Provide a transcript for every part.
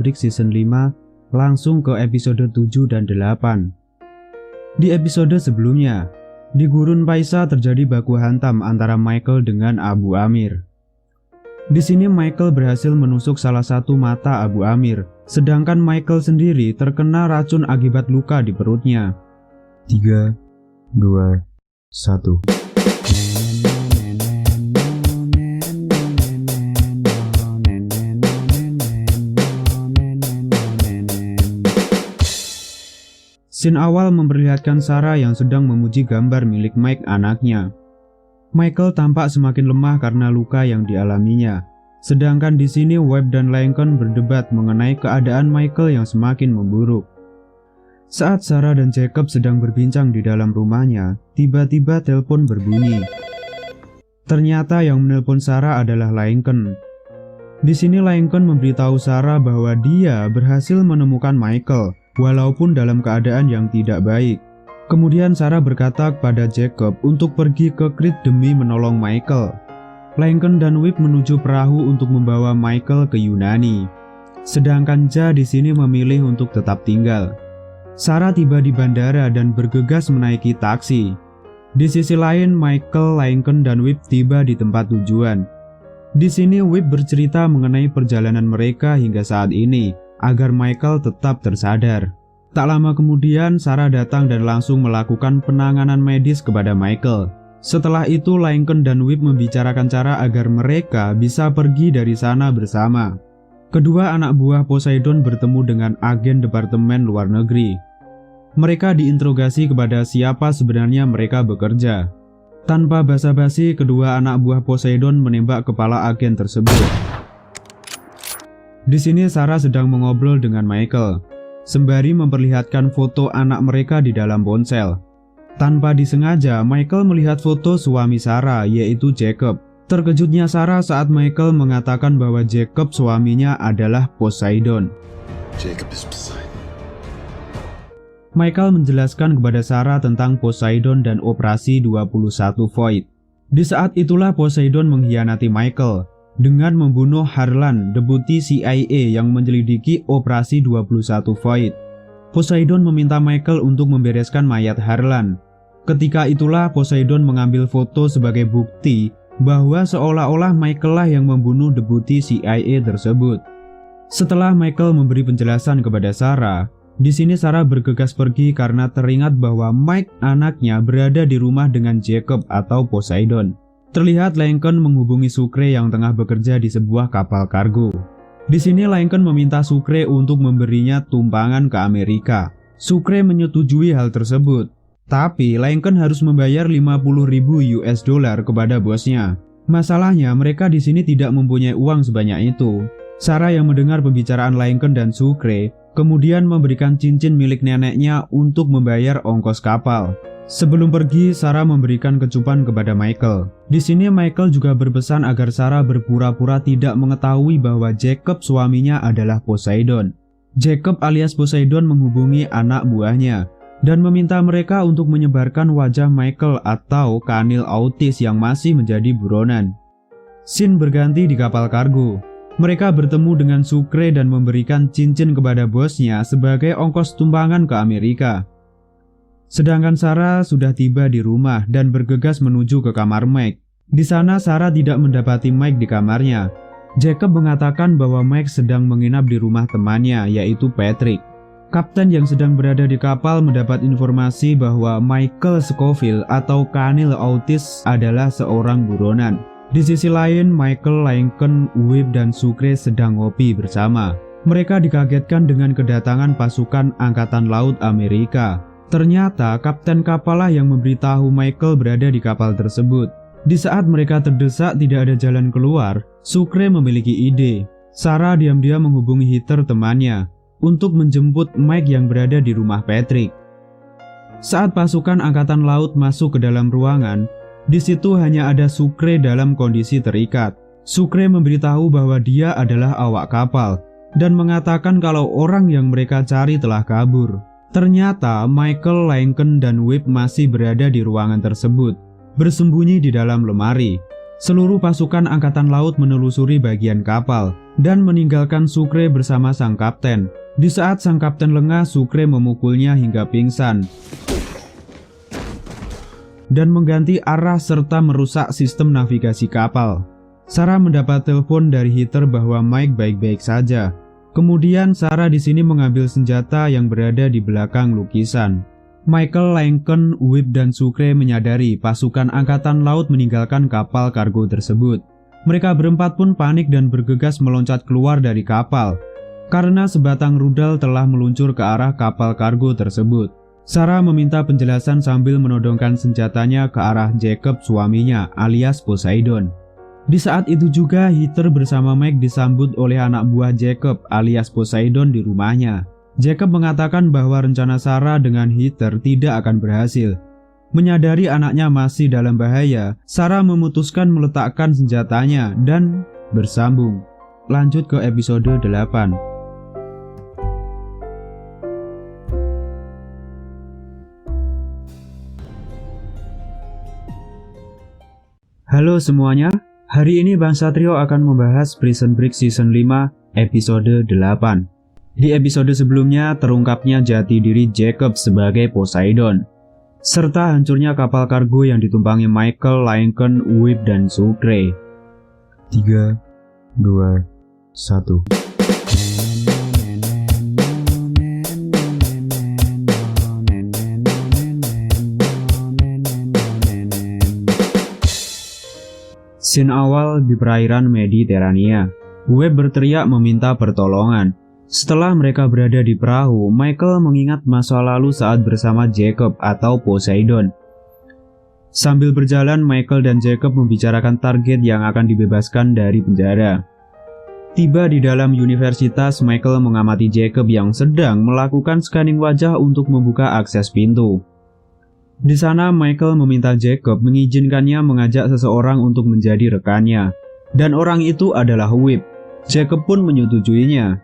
Maverick Season 5, langsung ke episode 7 dan 8. Di episode sebelumnya, di Gurun Paisa terjadi baku hantam antara Michael dengan Abu Amir. Di sini Michael berhasil menusuk salah satu mata Abu Amir, sedangkan Michael sendiri terkena racun akibat luka di perutnya. 3, 2, 1. Scene awal memperlihatkan Sarah yang sedang memuji gambar milik Mike anaknya. Michael tampak semakin lemah karena luka yang dialaminya. Sedangkan di sini Webb dan Lincoln berdebat mengenai keadaan Michael yang semakin memburuk. Saat Sarah dan Jacob sedang berbincang di dalam rumahnya, tiba-tiba telepon berbunyi. Ternyata yang menelpon Sarah adalah Lincoln. Di sini Lincoln memberitahu Sarah bahwa dia berhasil menemukan Michael, walaupun dalam keadaan yang tidak baik. Kemudian Sarah berkata kepada Jacob untuk pergi ke Crete demi menolong Michael. Lincoln dan Webb menuju perahu untuk membawa Michael ke Yunani. Sedangkan Ja di sini memilih untuk tetap tinggal. Sarah tiba di bandara dan bergegas menaiki taksi. Di sisi lain, Michael, Lincoln, dan Webb tiba di tempat tujuan. Di sini Webb bercerita mengenai perjalanan mereka hingga saat ini, agar Michael tetap tersadar. Tak lama kemudian, Sarah datang dan langsung melakukan penanganan medis kepada Michael. Setelah itu, Lincoln dan Webb membicarakan cara agar mereka bisa pergi dari sana bersama. Kedua anak buah Poseidon bertemu dengan agen Departemen Luar Negeri. Mereka diinterogasi kepada siapa sebenarnya mereka bekerja. Tanpa basa-basi, kedua anak buah Poseidon menembak kepala agen tersebut. Di sini Sarah sedang mengobrol dengan Michael, sembari memperlihatkan foto anak mereka di dalam ponsel. Tanpa disengaja, Michael melihat foto suami Sarah, yaitu Jacob. Terkejutnya Sarah saat Michael mengatakan bahwa Jacob suaminya adalah Poseidon. Jacob is Poseidon. Michael menjelaskan kepada Sarah tentang Poseidon dan operasi 21 Void. Di saat itulah Poseidon mengkhianati Michael dengan membunuh Harlan, deputi CIA yang menyelidiki operasi 21 Void. Poseidon meminta Michael untuk membereskan mayat Harlan. Ketika itulah Poseidon mengambil foto sebagai bukti bahwa seolah-olah Michael lah yang membunuh deputi CIA tersebut. Setelah Michael memberi penjelasan kepada Sarah, di sini Sarah bergegas pergi karena teringat bahwa Mike anaknya berada di rumah dengan Jacob atau Poseidon. Terlihat Lincoln menghubungi Sucre yang tengah bekerja di sebuah kapal kargo. Di sini Lincoln meminta Sucre untuk memberinya tumpangan ke Amerika. Sucre menyetujui hal tersebut, tapi Lincoln harus membayar 50.000 US dollar kepada bosnya. Masalahnya mereka di sini tidak mempunyai uang sebanyak itu. Sarah yang mendengar pembicaraan Lincoln dan Sucre kemudian memberikan cincin milik neneknya untuk membayar ongkos kapal. Sebelum pergi, Sarah memberikan kecupan kepada Michael. Di sini Michael juga berpesan agar Sarah berpura-pura tidak mengetahui bahwa Jacob suaminya adalah Poseidon. Jacob alias Poseidon menghubungi anak buahnya dan meminta mereka untuk menyebarkan wajah Michael atau kanil autis yang masih menjadi buronan. Scene berganti di kapal kargo. Mereka bertemu dengan Sucre dan memberikan cincin kepada bosnya sebagai ongkos tumpangan ke Amerika. Sedangkan Sarah sudah tiba di rumah dan bergegas menuju ke kamar Mike. Di sana Sarah tidak mendapati Mike di kamarnya. Jacob mengatakan bahwa Mike sedang menginap di rumah temannya, yaitu Patrick. Kapten yang sedang berada di kapal mendapat informasi bahwa Michael Scofield atau kanil autis adalah seorang buronan. Di sisi lain, Michael, Lincoln, Webb, dan Sucre sedang ngopi bersama. Mereka dikagetkan dengan kedatangan pasukan Angkatan Laut Amerika. Ternyata kapten kapal lah yang memberitahu Michael berada di kapal tersebut. Di saat mereka terdesak tidak ada jalan keluar, Sucre memiliki ide. Sarah diam-diam menghubungi Heather temannya untuk menjemput Mike yang berada di rumah Patrick. Saat pasukan Angkatan Laut masuk ke dalam ruangan, di situ hanya ada Sucre dalam kondisi terikat. Sucre memberitahu bahwa dia adalah awak kapal dan mengatakan kalau orang yang mereka cari telah kabur. Ternyata Michael, Lincoln, dan Webb masih berada di ruangan tersebut, bersembunyi di dalam lemari. Seluruh pasukan angkatan laut menelusuri bagian kapal dan meninggalkan Sucre bersama sang kapten. Di saat sang kapten lengah, Sucre memukulnya hingga pingsan dan mengganti arah serta merusak sistem navigasi kapal. Sarah mendapat telepon dari Heather bahwa Mike baik-baik saja. Kemudian Sarah di sini mengambil senjata yang berada di belakang lukisan. Michael, Lincoln, Whip, dan Sucre menyadari pasukan angkatan laut meninggalkan kapal kargo tersebut. Mereka berempat pun panik dan bergegas meloncat keluar dari kapal karena sebatang rudal telah meluncur ke arah kapal kargo tersebut. Sarah meminta penjelasan sambil menodongkan senjatanya ke arah Jacob, suaminya alias Poseidon. Di saat itu juga Heather bersama Mike disambut oleh anak buah Jacob alias Poseidon di rumahnya. Jacob mengatakan bahwa rencana Sarah dengan Heather tidak akan berhasil. Menyadari anaknya masih dalam bahaya, Sarah memutuskan meletakkan senjatanya dan bersambung. Lanjut ke episode 8. Halo semuanya, hari ini Bang Satrio akan membahas Prison Break Season 5 episode 8. Di episode sebelumnya terungkapnya jati diri Jacob sebagai Poseidon, serta hancurnya kapal kargo yang ditumpangi Michael, Lincoln, Whip, dan Sucre. 3, 2, 1. Scene awal di perairan Mediterania. Webb berteriak meminta pertolongan. Setelah mereka berada di perahu, Michael mengingat masa lalu saat bersama Jacob atau Poseidon. Sambil berjalan, Michael dan Jacob membicarakan target yang akan dibebaskan dari penjara. Tiba di dalam universitas, Michael mengamati Jacob yang sedang melakukan scanning wajah untuk membuka akses pintu. Di sana, Michael meminta Jacob mengizinkannya mengajak seseorang untuk menjadi rekannya, dan orang itu adalah Whip. Jacob pun menyetujuinya.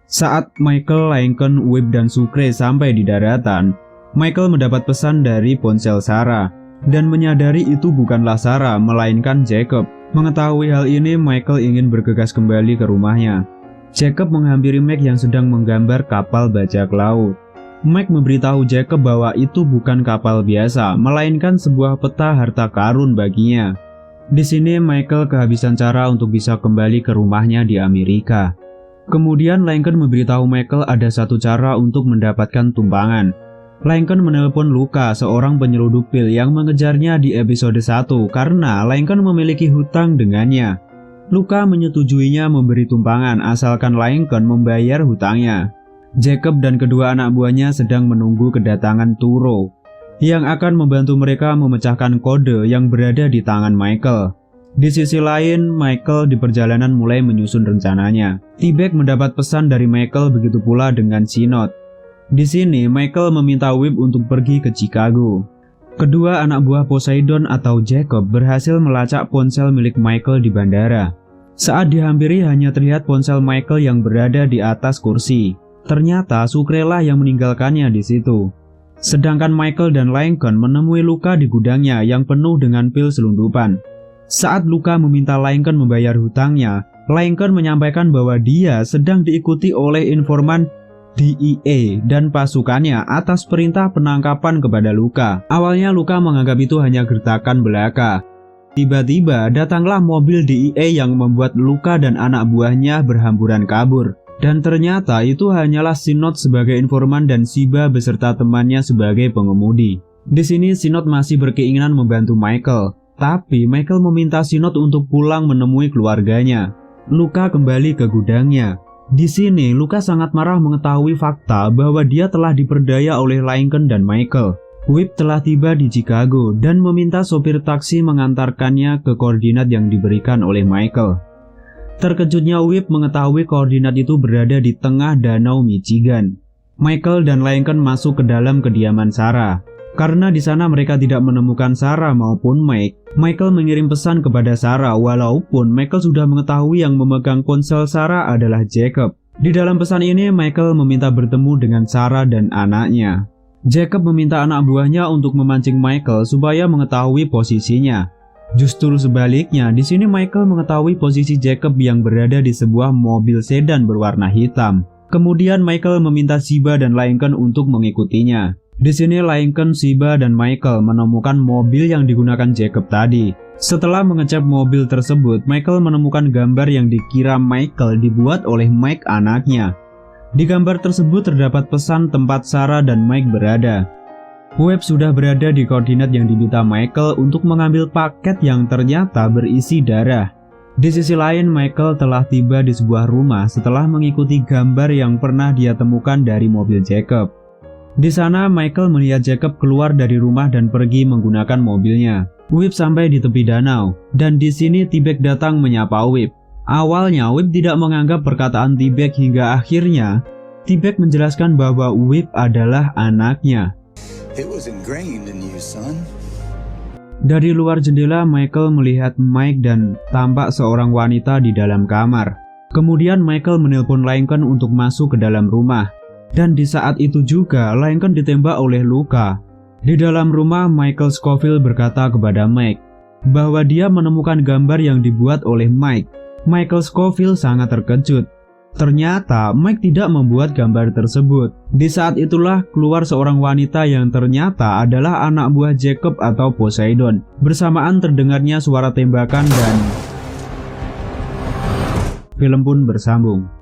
Saat Michael, Lincoln, Whip, dan Sucre sampai di daratan, Michael mendapat pesan dari ponsel Sarah, dan menyadari itu bukanlah Sarah, melainkan Jacob. Mengetahui hal ini, Michael ingin bergegas kembali ke rumahnya. Jacob menghampiri Mike yang sedang menggambar kapal bajak laut. Mike memberitahu Jacob bahwa itu bukan kapal biasa, melainkan sebuah peta harta karun baginya. Di sini Michael kehabisan cara untuk bisa kembali ke rumahnya di Amerika. Kemudian Lincoln memberitahu Michael ada satu cara untuk mendapatkan tumpangan. Lincoln menelpon Luca, seorang penyelundup pil yang mengejarnya di episode 1 karena Lincoln memiliki hutang dengannya. Luca menyetujuinya memberi tumpangan asalkan Lincoln membayar hutangnya. Jacob dan kedua anak buahnya sedang menunggu kedatangan Turo yang akan membantu mereka memecahkan kode yang berada di tangan Michael. Di sisi lain, Michael di perjalanan mulai menyusun rencananya. T-Bag mendapat pesan dari Michael, begitu pula dengan Sinot. Di sini, Michael meminta Whip untuk pergi ke Chicago. Kedua anak buah Poseidon atau Jacob berhasil melacak ponsel milik Michael di bandara. Saat dihampiri, hanya terlihat ponsel Michael yang berada di atas kursi. Ternyata Sucre lah yang meninggalkannya di situ. Sedangkan Michael dan Lincoln menemui Luca di gudangnya yang penuh dengan pil selundupan. Saat Luca meminta Lincoln membayar hutangnya, Lincoln menyampaikan bahwa dia sedang diikuti oleh informan DEA dan pasukannya atas perintah penangkapan kepada Luca. Awalnya Luca menganggap itu hanya gertakan belaka. Tiba-tiba datanglah mobil DEA yang membuat Luca dan anak buahnya berhamburan kabur. Dan ternyata itu hanyalah Sinot sebagai informan dan Siba beserta temannya sebagai pengemudi. Di sini Sinot masih berkeinginan membantu Michael, tapi Michael meminta Sinot untuk pulang menemui keluarganya. Luca kembali ke gudangnya. Di sini Luca sangat marah mengetahui fakta bahwa dia telah diperdaya oleh Lincoln dan Michael. Whip telah tiba di Chicago dan meminta sopir taksi mengantarkannya ke koordinat yang diberikan oleh Michael. Terkejutnya Whip mengetahui koordinat itu berada di tengah danau Michigan. Michael dan Lincoln masuk ke dalam kediaman Sarah. Karena di sana mereka tidak menemukan Sarah maupun Mike, Michael mengirim pesan kepada Sarah walaupun Michael sudah mengetahui yang memegang ponsel Sarah adalah Jacob. Di dalam pesan ini, Michael meminta bertemu dengan Sarah dan anaknya. Jacob meminta anak buahnya untuk memancing Michael supaya mengetahui posisinya. Justru sebaliknya, di sini Michael mengetahui posisi Jacob yang berada di sebuah mobil sedan berwarna hitam. Kemudian Michael meminta Shiba dan Lincoln untuk mengikutinya. Di sini Lincoln, Shiba, dan Michael menemukan mobil yang digunakan Jacob tadi. Setelah mengecek mobil tersebut, Michael menemukan gambar yang dikira Michael dibuat oleh Mike anaknya. Di gambar tersebut terdapat pesan tempat Sarah dan Mike berada. Webb sudah berada di koordinat yang diminta Michael untuk mengambil paket yang ternyata berisi darah. Di sisi lain, Michael telah tiba di sebuah rumah setelah mengikuti gambar yang pernah dia temukan dari mobil Jacob. Di sana, Michael melihat Jacob keluar dari rumah dan pergi menggunakan mobilnya. Webb sampai di tepi danau, dan di sini T-Bag datang menyapa Webb. Awalnya, Webb tidak menganggap perkataan T-Bag hingga akhirnya T-Bag menjelaskan bahwa Webb adalah anaknya. It was ingrained in you, son. Dari luar jendela, Michael melihat Mike dan tampak seorang wanita di dalam kamar. Kemudian Michael menelpon Lincoln untuk masuk ke dalam rumah. Dan di saat itu juga, Lincoln ditembak oleh Luka. Di dalam rumah, Michael Scofield berkata kepada Mike bahwa dia menemukan gambar yang dibuat oleh Mike. Michael Scofield sangat terkejut. Ternyata Mike tidak membuat gambar tersebut. Di saat itulah keluar seorang wanita yang ternyata adalah anak buah Jacob atau Poseidon. Bersamaan terdengarnya suara tembakan dan film pun bersambung.